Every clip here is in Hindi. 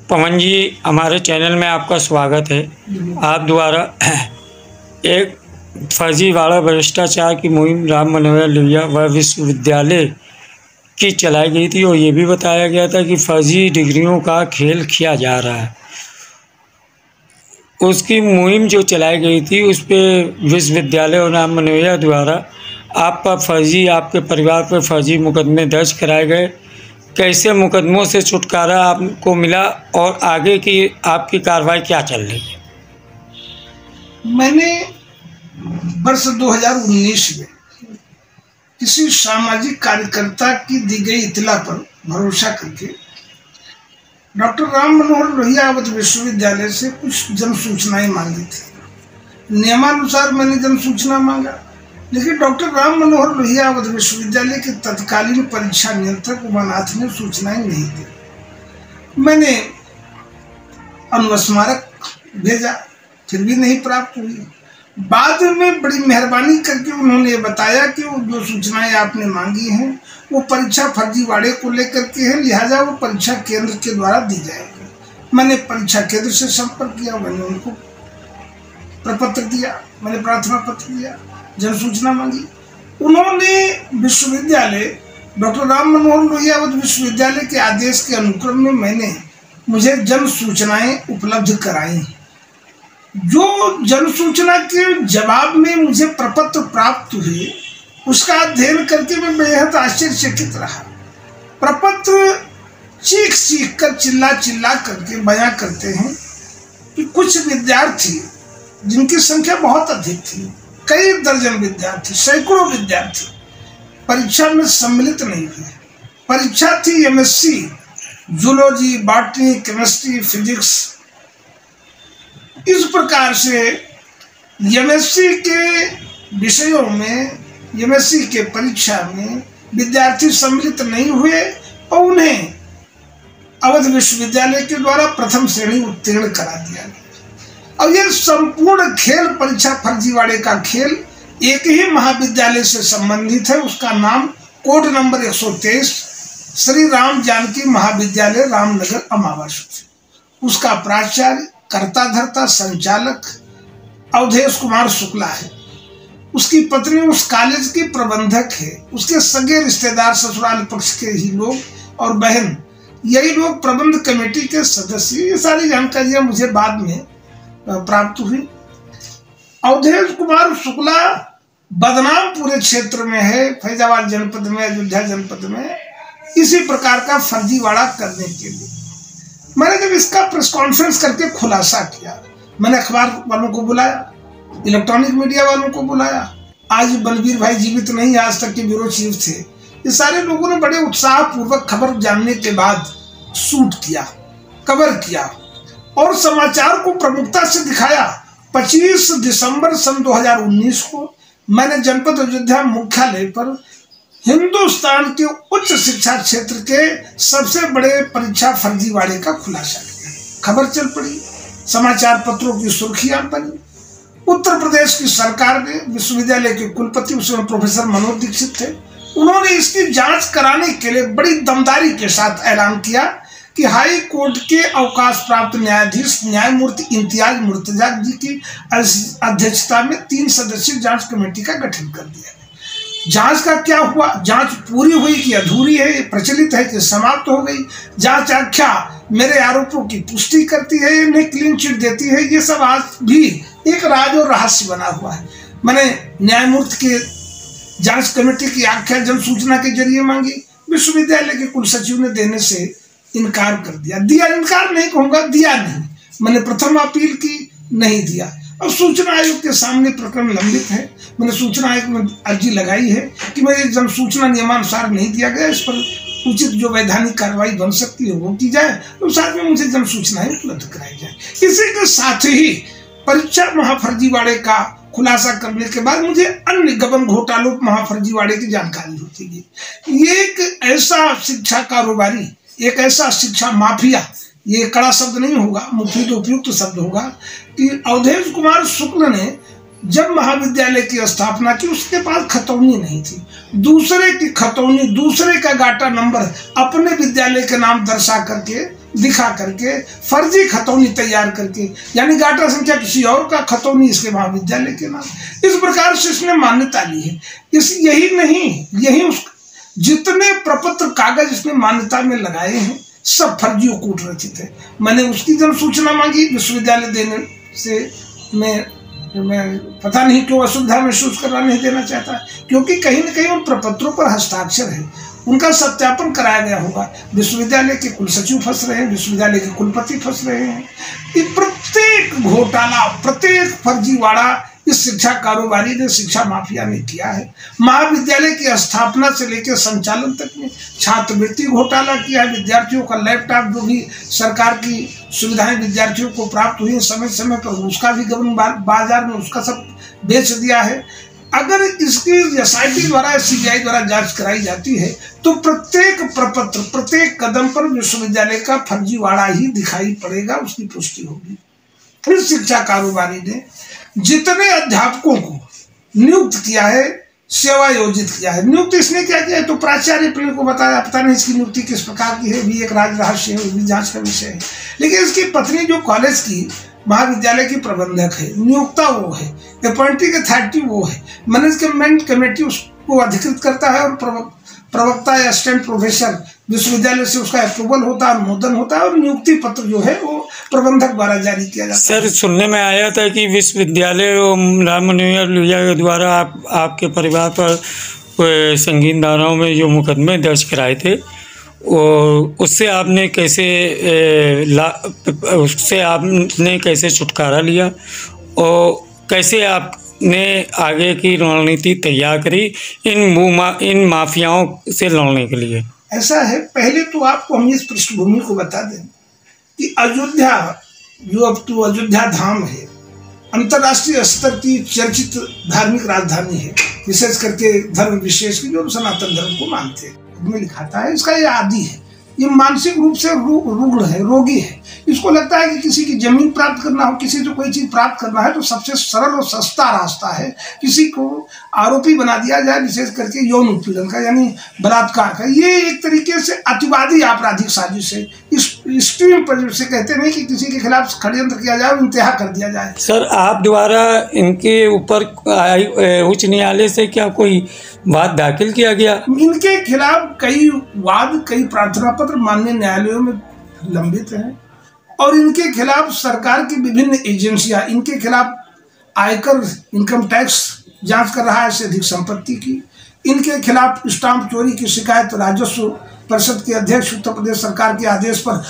पवन जी, हमारे चैनल में आपका स्वागत है। आप द्वारा एक फर्जीवाड़ा भ्रष्टाचार की मुहिम राम मनोहर लोहिया व विश्वविद्यालय की चलाई गई थी और ये भी बताया गया था कि फर्जी डिग्रियों का खेल किया जा रहा है। उसकी मुहिम जो चलाई गई थी उस पर विश्वविद्यालय और राम मनोहर द्वारा आपके परिवार पर फर्जी मुकदमे दर्ज कराए गए। कैसे मुकदमों से छुटकारा आपको मिला और आगे की आपकी कार्रवाई क्या चल रही है? मैंने वर्ष 2019 में किसी सामाजिक कार्यकर्ता की दी गई इत्तला पर भरोसा करके डॉक्टर राम मनोहर लोहिया अवध विश्वविद्यालय से कुछ जन सूचनाएं मांगी थी। नियमानुसार मैंने जन सूचना मांगा, लेकिन डॉक्टर राम मनोहर लोहिया अवध विश्वविद्यालय के तत्कालीन परीक्षा नियंत्रक उमानाथ ने सूचनाएं नहीं दी। मैंने अनुस्मारक भेजा, फिर भी नहीं प्राप्त हुई। बाद में बड़ी मेहरबानी करके उन्होंने बताया कि वो जो सूचनाएं आपने मांगी हैं वो परीक्षा फर्जीवाड़े को लेकर के है, लिहाजा वो परीक्षा केंद्र के द्वारा दी जाएगी। मैंने परीक्षा केंद्र से संपर्क किया, मैंने उनको प्रपत्र दिया, मैंने प्रार्थना पत्र दिया, जन सूचना मांगी। उन्होंने विश्वविद्यालय डॉक्टर राम मनोहर लोहिया अवध विश्वविद्यालय के आदेश के अनुक्रम में मुझे जन सूचनाएं उपलब्ध कराई। जो जन सूचना के जवाब में मुझे प्रपत्र प्राप्त हुए उसका अध्ययन करके मैं बेहद आश्चर्यचकित रहा। प्रपत्र चीख चीख कर चिल्ला चिल्ला करके बयां करते हैं कि कुछ विद्यार्थी जिनकी संख्या बहुत अधिक थी, कई दर्जन विद्यार्थी, सैकड़ों विद्यार्थी परीक्षा में सम्मिलित नहीं हुए। परीक्षा थी MSc zoology, botany, chemistry, physics. इस प्रकार से एमएससी के विषयों में, एमएससी के परीक्षा में विद्यार्थी सम्मिलित नहीं हुए और उन्हें अवध विश्वविद्यालय के द्वारा प्रथम श्रेणी उत्तीर्ण करा दिया गया। और यह संपूर्ण खेल, परीक्षा फर्जीवाड़े का खेल एक ही महाविद्यालय से संबंधित है। उसका नाम कोड नंबर 123 श्री राम जानकी महाविद्यालय रामनगर अमावस। उसका प्राचार्य, कर्ता धर्ता, संचालक अवधेश कुमार शुक्ला है। उसकी पत्नी उस कॉलेज की प्रबंधक है। उसके सगे रिश्तेदार, ससुराल पक्ष के ही लोग और बहन, यही लोग प्रबंध कमेटी के सदस्य। ये सारी जानकारियां मुझे बाद में प्राप्त हुई। अवधेश कुमार शुक्ला बदनाम पूरे क्षेत्र में है, फैजाबाद जनपद में, अयोध्या जनपद में, इसी प्रकार का फर्जीवाड़ा करने के लिए। मैंने जब इसका प्रेस कॉन्फ्रेंस करके खुलासा किया, मैंने अखबार वालों को बुलाया, इलेक्ट्रॉनिक मीडिया वालों को बुलाया। आज बलबीर भाई जीवित नहीं, आज तक के ब्यूरो चीफ थे। ये सारे लोगों ने बड़े उत्साह पूर्वक खबर जानने के बाद शूट किया, कवर किया और समाचार को प्रमुखता से दिखाया। 25 दिसंबर सन 2019 को मैंने जनपद अयोध्या मुख्यालय पर हिंदुस्तान के उच्च शिक्षा क्षेत्र के सबसे बड़े परीक्षा फर्जीवाड़े का खुलासा किया। खबर चल पड़ी, समाचार पत्रों की सुर्खियां बनी। उत्तर प्रदेश की सरकार ने, विश्वविद्यालय के कुलपति उसमें प्रोफेसर मनोज दीक्षित थे, उन्होंने इसकी जांच कराने के लिए बड़ी दमदारी के साथ ऐलान किया कि हाई कोर्ट के अवकाश प्राप्त न्यायाधीश न्यायमूर्ति इम्तियाज मुर्तजा जी की अध्यक्षता में 3 सदस्यीय जांच कमेटी का गठन कर दिया। जांच का क्या हुआ, जांच पूरी हुई कि अधूरी है, प्रचलित है कि समाप्त हो गई, जांच आख्या मेरे आरोपों की पुष्टि करती है, इन्हें क्लीन चिट देती है, ये सब आज भी एक राज और रहस्य बना हुआ है। मैंने न्यायमूर्ति के जांच कमेटी की आख्या जन सूचना के जरिए मांगी। विश्वविद्यालय के कुलसचिव ने देने से इनकार कर दिया। इनकार नहीं कहूँगा, दिया नहीं। मैंने प्रथम अपील की, नहीं दिया। अब सूचना आयोग के सामने प्रकरण लंबित है। मैंने सूचना आयोग में अर्जी लगाई है कि मेरी जन सूचना नियमानुसार नहीं दिया गया, इस पर उचित जो वैधानिक कार्रवाई बन सकती है वो की जाए, तो साथ में मुझे जन सूचनाएं उपलब्ध कराई जाए। इसी के साथ ही परीक्षा महाफर्जीवाड़े का खुलासा करने के बाद मुझे अन्य गबन घोटालों महाफर्जीवाड़े की जानकारी होती गई। ये एक ऐसा शिक्षा कारोबारी, एक ऐसा शिक्षा माफिया, ये कड़ा शब्द नहीं होगा, मुफीद उपयुक्त शब्द होगा, कि अवधेश कुमार शुक्ल ने जब महाविद्यालय की स्थापना की उसके पास खतौनी नहीं थी। दूसरे की खतौनी, दूसरे का गाटा नंबर अपने विद्यालय के नाम दर्शा करके, दिखा करके, फर्जी खतौनी तैयार करके, यानी गाटा संख्या किसी और का, खतौनी इसके महाविद्यालय के नाम, इस प्रकार से इसने मान्यता ली है। यही नहीं, यही उस जितने प्रपत्र कागज इसने मान्यता में लगाए हैं सब फर्जी और कूट रचित है। मैंने उसकी जब सूचना मांगी विश्वविद्यालय देने से, मैं पता नहीं क्यों असुविधा महसूस करवा नहीं देना चाहता, क्योंकि कहीं न कहीं उन प्रपत्रों पर हस्ताक्षर है, उनका सत्यापन कराया गया होगा। विश्वविद्यालय के कुलसचिव फंस रहे हैं, विश्वविद्यालय के कुलपति फंस रहे हैं। ये प्रत्येक घोटाला, प्रत्येक फर्जीवाड़ा इस शिक्षा कारोबारी ने, शिक्षा माफिया ने किया है। महाविद्यालय की स्थापना से लेकर संचालन तक में छात्रवृत्ति घोटाला किया है, विद्यार्थियों का लैपटॉप, जो भी सरकार की सुविधाएं विद्यार्थियों को प्राप्त हुई समय समय पर, उसका भी गबन बाजार में उसका सब बेच दिया है। अगर इसकी एसआईटी द्वारा, सीबीआई द्वारा जांच कराई जाती है तो प्रत्येक प्रपत्र, प्रत्येक कदम पर विश्वविद्यालय का फर्जीवाड़ा ही दिखाई पड़ेगा, उसकी पुष्टि होगी। इस शिक्षा कारोबारी ने जितने अध्यापकों को नियुक्त किया है, सेवा योजित किया है, नियुक्त इसने क्या किया है तो प्राचार्य प्रिय को बताया, पता नहीं इसकी नियुक्ति किस प्रकार की है, भी एक राज रहस्य है, वो भी जांच का विषय है। लेकिन इसकी पत्नी जो कॉलेज की महाविद्यालय की प्रबंधक है, नियोक्ता वो है, अपॉइंटिंग अथॉरिटी वो है, मैनेजमेंट कमेटी उसको अधिकृत करता है और प्रवक्ता या असिस्टेंट प्रोफेसर विश्वविद्यालय से उसका अप्रूवल होता है, अनुमोदन होता है और नियुक्ति पत्र जो है वो प्रबंधक द्वारा जारी किया जाता है। सर, सुनने में आया था कि विश्वविद्यालय राम मनोहर लोहिया के द्वारा आपके परिवार पर संगीन धाराओं में जो मुकदमे दर्ज कराए थे, उससे आपने कैसे छुटकारा लिया और कैसे आपने आगे की रणनीति तैयार करी इन माफियाओं से लड़ने के लिए? ऐसा है, पहले तो आपको हम इस पृष्ठभूमि को बता दें कि अयोध्या, जो अब तो अयोध्या धाम है, अंतर्राष्ट्रीय स्तर की चर्चित धार्मिक राजधानी है, विशेष करके धर्म विशेष की जो सनातन धर्म को मानते हैं। में लिखा था इसका ये आदि है, ये मानसिक रूप से रुग्ण है, रोगी है। इसको लगता है कि किसी की जमीन प्राप्त करना हो, किसी से कोई चीज प्राप्त करना है तो सबसे सरल और सस्ता रास्ता है किसी को आरोपी बना दिया जाए, विशेष करके यौन उत्पीड़न का, यानी बलात्कार का। ये एक तरीके से अतिवादी आपराधिक साजिश है। इस स्ट्रीम पर जिसे कहते नहीं कि किसी के खिलाफ षड्यंत्र किया जाए और इंतहा कर दिया जाए। सर, आप द्वारा इनके ऊपर उच्च न्यायालय से क्या कोई वाद दाखिल किया गया? इनके खिलाफ कई वाद, कई प्रार्थना पत्र माननीय न्यायालयों में लंबित हैं और इनके खिलाफ सरकार की विभिन्न एजेंसियां इनके खिलाफ आयकर, इनकम टैक्स जांच कर रहा है से अधिक संपत्ति की। इनके खिलाफ स्टाम्प चोरी की शिकायत राजस्व परिषद के अध्यक्ष उत्तर प्रदेश सरकार के आदेश पर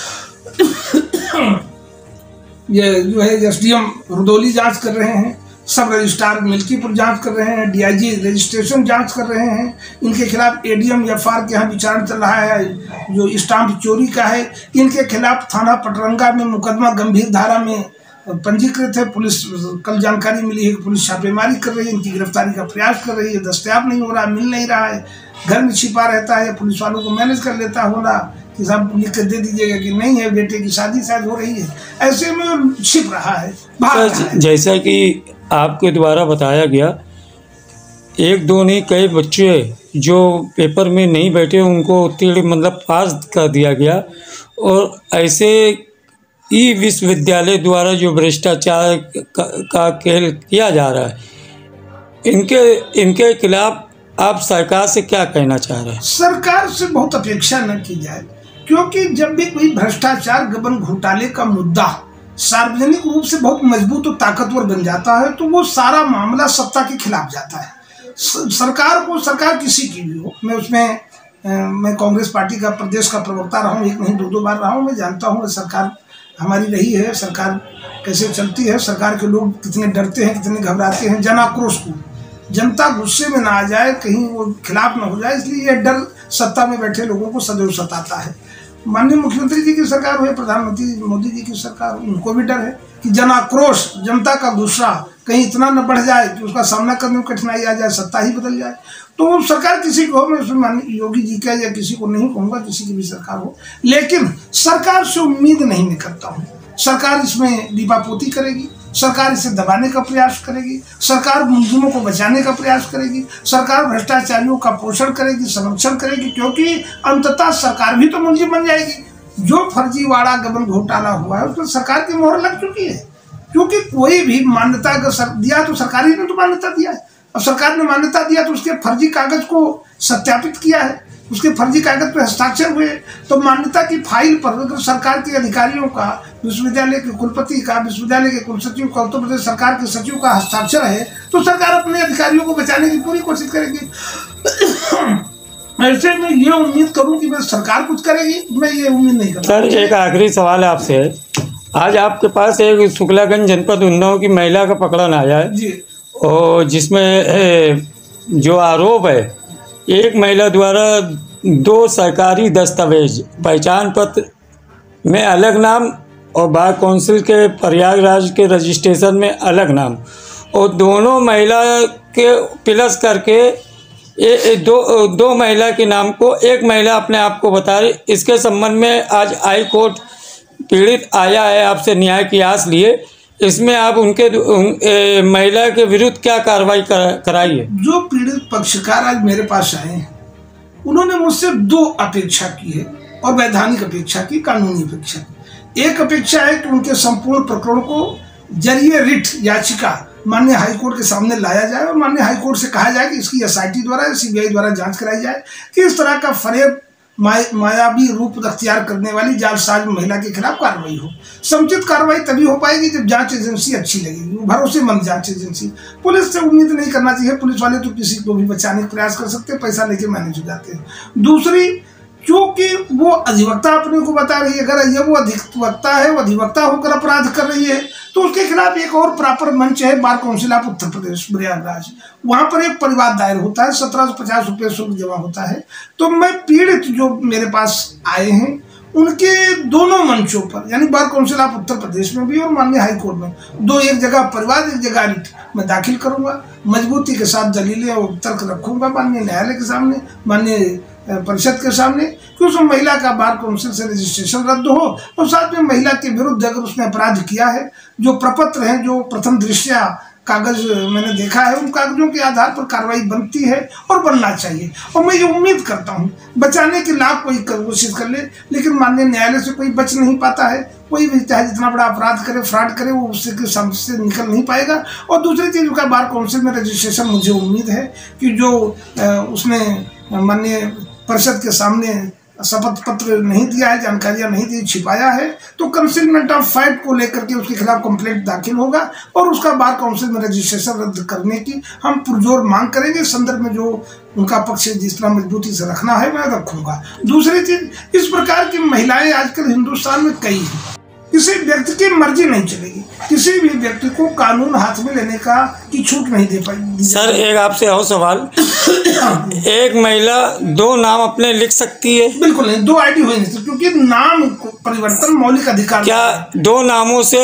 ये जो है एसडीएम रुदौली जांच कर रहे हैं, सब रजिस्ट्रार मिल्कीपुर जांच कर रहे हैं, डीआईजी रजिस्ट्रेशन जांच कर रहे हैं। इनके खिलाफ एडीएम एफआर के यहाँ विचारण चल रहा है जो स्टाम्प चोरी का है। इनके खिलाफ थाना पटरंगा में मुकदमा गंभीर धारा में पंजीकृत है। पुलिस, कल जानकारी मिली है कि पुलिस छापेमारी कर रही है, इनकी गिरफ्तारी का प्रयास कर रही है। दस्तयाब नहीं हो रहा, मिल नहीं रहा है, घर में छिपा रहता है, पुलिस वालों को मैनेज कर लेता होगा कि साहब लिख कर दे दीजिएगा कि नहीं है, बेटे की शादी शायद हो रही है, ऐसे में छिप रहा है, भाग रहा है। जैसा कि आपके द्वारा बताया गया, एक दो नहीं कई बच्चे जो पेपर में नहीं बैठे उनको उत्तीर्ण मतलब पास कर दिया गया। और ऐसे ही विश्वविद्यालय द्वारा जो भ्रष्टाचार का खेल किया जा रहा है, इनके खिलाफ आप सरकार से क्या कहना चाह रहे हैं? सरकार से बहुत अपेक्षा न की जाए, क्योंकि जब भी कोई भ्रष्टाचार, गबन, घोटाले का मुद्दा सार्वजनिक रूप से बहुत मजबूत और ताकतवर बन जाता है तो वो सारा मामला सत्ता के खिलाफ जाता है। सरकार किसी की भी हो, मैं कांग्रेस पार्टी का प्रदेश का प्रवक्ता रहा हूँ, एक नहीं दो बार रहा हूँ, मैं जानता हूँ सरकार हमारी रही है, सरकार कैसे चलती है, सरकार के लोग कितने डरते हैं, कितने घबराते हैं। जन आक्रोश को, जनता गुस्से में ना आ जाए, कहीं वो खिलाफ ना हो जाए, इसलिए यह डर सत्ता में बैठे लोगों को सदैव सताता है। माननीय मुख्यमंत्री जी की सरकार हो या प्रधानमंत्री मोदी जी की सरकार, उनको भी डर है कि जन आक्रोश, जनता का गुस्सा कहीं इतना न बढ़ जाए कि उसका सामना करने में कठिनाई आ जाए, सत्ता ही बदल जाए। तो सरकार किसी को हो, मैं उसमें माननीय योगी जी का या किसी को नहीं कहूँगा, किसी की भी सरकार हो, लेकिन सरकार से उम्मीद नहीं मैं करता हूँ। सरकार इसमें दीपापोती करेगी, सरकार इसे दबाने का प्रयास करेगी, सरकार मुलजिमों को बचाने का प्रयास करेगी, सरकार भ्रष्टाचारियों का पोषण करेगी, संरक्षण करेगी, क्योंकि अंततः सरकार भी तो मुलजिम बन जाएगी। जो फर्जीवाड़ा गबन घोटाला हुआ है उस पर सरकार की मोहर लग चुकी है, क्योंकि कोई भी मान्यता अगर दिया तो सरकार ही ने तो मान्यता दिया है। अब सरकार ने मान्यता दिया तो उसके फर्जी कागज को सत्यापित किया है, उसके फर्जी कागज पर हस्ताक्षर हुए, तो मान्यता की फाइल पर अगर सरकार के अधिकारियों का, विश्वविद्यालय के कुलपति का, विश्वविद्यालय के कुलसचिव का, उत्तर प्रदेश सरकार के सचिव का हस्ताक्षर है, तो सरकार अपने अधिकारियों को बचाने की पूरी कोशिश करेगी। ऐसे में ये उम्मीद करूं कि मैं सरकार कुछ करेगी, मैं ये उम्मीद नहीं करता। सर एक आखिरी सवाल आपसे है, आज आपके पास एक शुक्लागंज जनपद उन्नाव की महिला का प्रकरण आया है जी, और जिसमें जो आरोप है, एक महिला द्वारा 2 सरकारी दस्तावेज, पहचान पत्र में अलग नाम और बार कौंसिल के प्रयागराज के रजिस्ट्रेशन में अलग नाम, और दोनों महिला के प्लस करके दो महिला के नाम को एक महिला अपने आप को बता रही। इसके संबंध में आज हाई कोर्ट पीड़ित आया है आपसे न्याय की आस लिए, इसमें आप उनके महिला के विरुद्ध क्या कार्रवाई कराई है? जो पीड़ित पक्षकार आज मेरे पास आए हैं उन्होंने मुझसे 2 अपेक्षा की है, और वैधानिक अपेक्षा की, कानूनी अपेक्षा की। एक अपेक्षा है कि उनके संपूर्ण प्रकरण को जरिए रिट याचिका माननीय हाईकोर्ट के सामने लाया जाए और माननीय हाईकोर्ट से कहा जाए कि इसकी एसआईटी द्वारा या सीबीआई द्वारा जांच कराई जाए कि इस तरह का फरेब मायावी रूप अख्तियार करने वाली जालसाज महिला के खिलाफ कार्रवाई हो। समुचित कार्रवाई तभी हो पाएगी जब जांच एजेंसी अच्छी लगेगी, भरोसेमंद जांच एजेंसी। पुलिस से उम्मीद नहीं करना चाहिए, पुलिस वाले तो किसी को भी बचाने का प्रयास कर सकते हैं, पैसा लेके मैनेज हो जाते हैं। दूसरी, क्योंकि वो अधिवक्ता अपने को बता रही है, अगर ये वो अधिवक्ता है, वो अधिवक्ता होकर अपराध कर रही है, तो उसके खिलाफ एक और प्रॉपर मंच है bar council of Uttar Pradesh Prayagraj. वहां पर एक परिवाद दायर होता है, 1750 रुपये शुल्क जमा होता है। तो मैं पीड़ित जो मेरे पास आए हैं उनके दोनों मंचों पर, यानी bar council of Uttar Pradesh में भी और माननीय हाईकोर्ट में, 2 एक जगह परिवाद, एक जगह रिट मैं दाखिल करूंगा। मजबूती के साथ दलीलें और तर्क रखूंगा माननीय न्यायालय के सामने, माननीय परिषद के सामने, कि उस महिला का बार काउंसिल से रजिस्ट्रेशन रद्द हो, और साथ में महिला के विरुद्ध अगर उसने अपराध किया है, जो प्रपत्र हैं, जो प्रथम दृष्टया कागज मैंने देखा है, उन कागजों के आधार पर कार्रवाई बनती है और बनना चाहिए। और मैं ये उम्मीद करता हूँ बचाने की लाख कोई कोशिश कर ले, लेकिन माननीय न्यायालय से कोई बच नहीं पाता है। कोई भी चाहे जितना बड़ा अपराध करे, फ्रॉड करे, वो उससे निकल नहीं पाएगा। और दूसरी चीज़ का बार काउंसिल में रजिस्ट्रेशन, मुझे उम्मीद है कि जो उसने माननीय परिषद के सामने शपथ पत्र नहीं दिया है, जानकारियां नहीं दी, छिपाया है, तो कंसीलमेंट ऑफ फैक्ट को लेकर के उसके खिलाफ कंप्लेंट दाखिल होगा और उसका बार काउंसिल में रजिस्ट्रेशन रद्द करने की हम पुरजोर मांग करेंगे। इस संदर्भ में जो उनका पक्ष जिस तरह मजबूती से रखना है मैं रखूंगा। दूसरी चीज, इस प्रकार की महिलाएं आजकल हिंदुस्तान में कई हैं। किसी व्यक्ति की मर्जी नहीं चलेगी, किसी भी व्यक्ति को कानून हाथ में लेने की छूट नहीं दे पाएगी। सर एक आपसे और सवाल, एक महिला 2 नाम अपने लिख सकती है? बिल्कुल नहीं, 2 आईडी हो नहीं सकती, क्योंकि नाम परिवर्तन मौलिक अधिकार। क्या 2 नामों से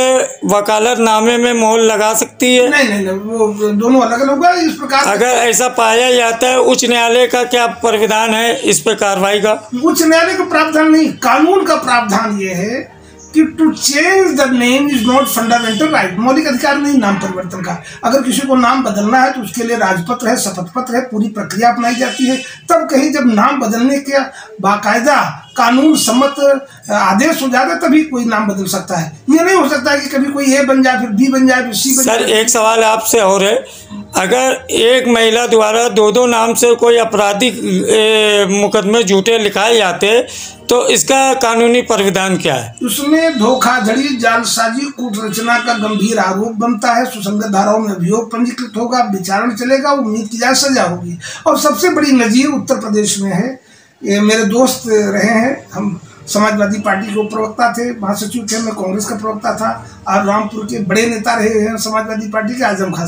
वकालतनामे में मोहर लगा सकती है? नहीं, वो दोनों अलग अलग होगा। इस प्रकार अगर ऐसा पाया जाता है, उच्च न्यायालय का क्या प्रावधान है इस पर कार्रवाई का? उच्च न्यायालय का प्रावधान नहीं, कानून का प्रावधान ये है कि to change the name is not fundamental right, मौलिक अधिकार नहीं नाम परिवर्तन का। अगर किसी को नाम बदलना है तो उसके लिए राजपत्र है, शपथ पत्र है, पूरी प्रक्रिया अपनाई जाती है। तब कहीं जब नाम बदलने के बाकायदा कानून सम्मत आदेश हो जाता है तभी कोई नाम बदल सकता है। ये नहीं हो सकता है कि कभी कोई ए बन जाए, फिर बी बन जाए, फिर सी बन जाए। सर एक सवाल आपसे और है, अगर एक महिला द्वारा 2 नाम से कोई आपराधिक मुकदमे झूठे लिखाए जाते तो इसका कानूनी प्रावधान क्या है? उसमें धोखाधड़ी, जालसाजी, कूट रचना का गंभीर आरोप बनता है। सुसंगत धाराओं में अभियोग पंजीकृत होगा, विचारण चलेगा, उम्मीद की जाए सजा होगी। और सबसे बड़ी नजीर उत्तर प्रदेश में है। ये मेरे दोस्त रहे हैं, हम समाजवादी पार्टी के प्रवक्ता थे, महासचिव थे, मैं कांग्रेस का प्रवक्ता था, और रामपुर के बड़े नेता रहे हैं समाजवादी पार्टी के आजम खान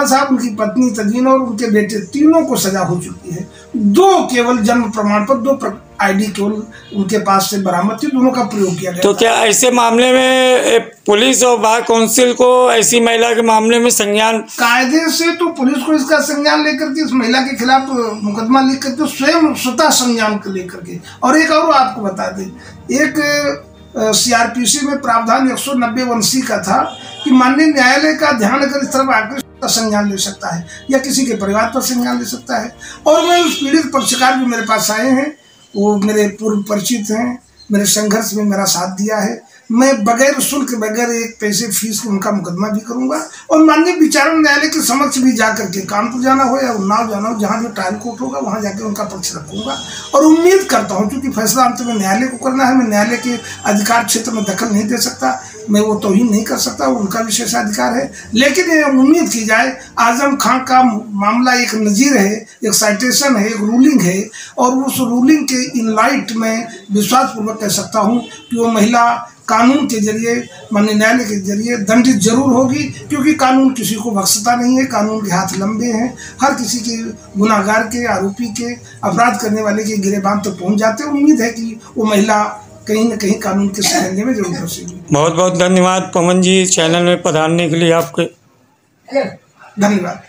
साहब, उनकी पत्नी तजीन और उनके बेटे, तीनों को सजा हो चुकी है। 2 केवल जन्म प्रमाण पत्र, 2 आईडी केवल उनके पास से बरामद थी, दोनों का प्रयोग किया गया। तो क्या ऐसे मामले में पुलिस और बार काउंसिल को ऐसी महिला के मामले में संज्ञान, कायदे से तो पुलिस को इसका संज्ञान लेकर के इस महिला के खिलाफ मुकदमा लिख करके स्वतः संज्ञान लेकर के। और एक और आपको बता दें, एक सीआरपीसी में प्रावधान 190(1) का था कि कि माननीय न्यायालय का ध्यान अगर इस तरफ आकर संज्ञान ले सकता है या किसी के परिवार पर संज्ञान ले सकता है। और मैं उस पीड़ित पक्षकार जो मेरे पास आए हैं, वो मेरे पूर्व परिचित हैं, मेरे संघर्ष में मेरा साथ दिया है, मैं बगैर शुल्क बगैर एक पैसे फीस के उनका मुकदमा भी करूंगा और माननीय विचारण न्यायालय के समक्ष भी जा करके कानपुर जाना हो या उन्नाव जाना हो, जहाँ जो ट्रायल कोर्ट होगा वहाँ जाके उनका पक्ष रखूंगा। और उम्मीद करता हूँ, क्योंकि फैसला अंत में न्यायालय को करना है, मैं न्यायालय के अधिकार क्षेत्र में दखल नहीं दे सकता, मैं वो तौहीन नहीं कर सकता, उनका विशेषाधिकार है। लेकिन ये उम्मीद की जाए, आजम खां का मामला एक नज़ीर है, एक साइटेशन है, एक रूलिंग है, और उस रूलिंग के इन लाइट में विश्वासपूर्वक कह सकता हूँ कि वो महिला कानून के जरिए, माननीय न्यायालय के जरिए दंडित जरूर होगी, क्योंकि कानून किसी को बख्शता नहीं है, कानून के हाथ लंबे हैं, हर किसी के गुनाहगार के, आरोपी के, अपराध करने वाले के गिरेबान तक पहुंच जाते हैं। उम्मीद है कि वो महिला कहीं न कहीं कानून के शिकंजे में जरूर फंसेगी। बहुत बहुत धन्यवाद पवन जी, चैनल में पधारने के लिए आपके धन्यवाद।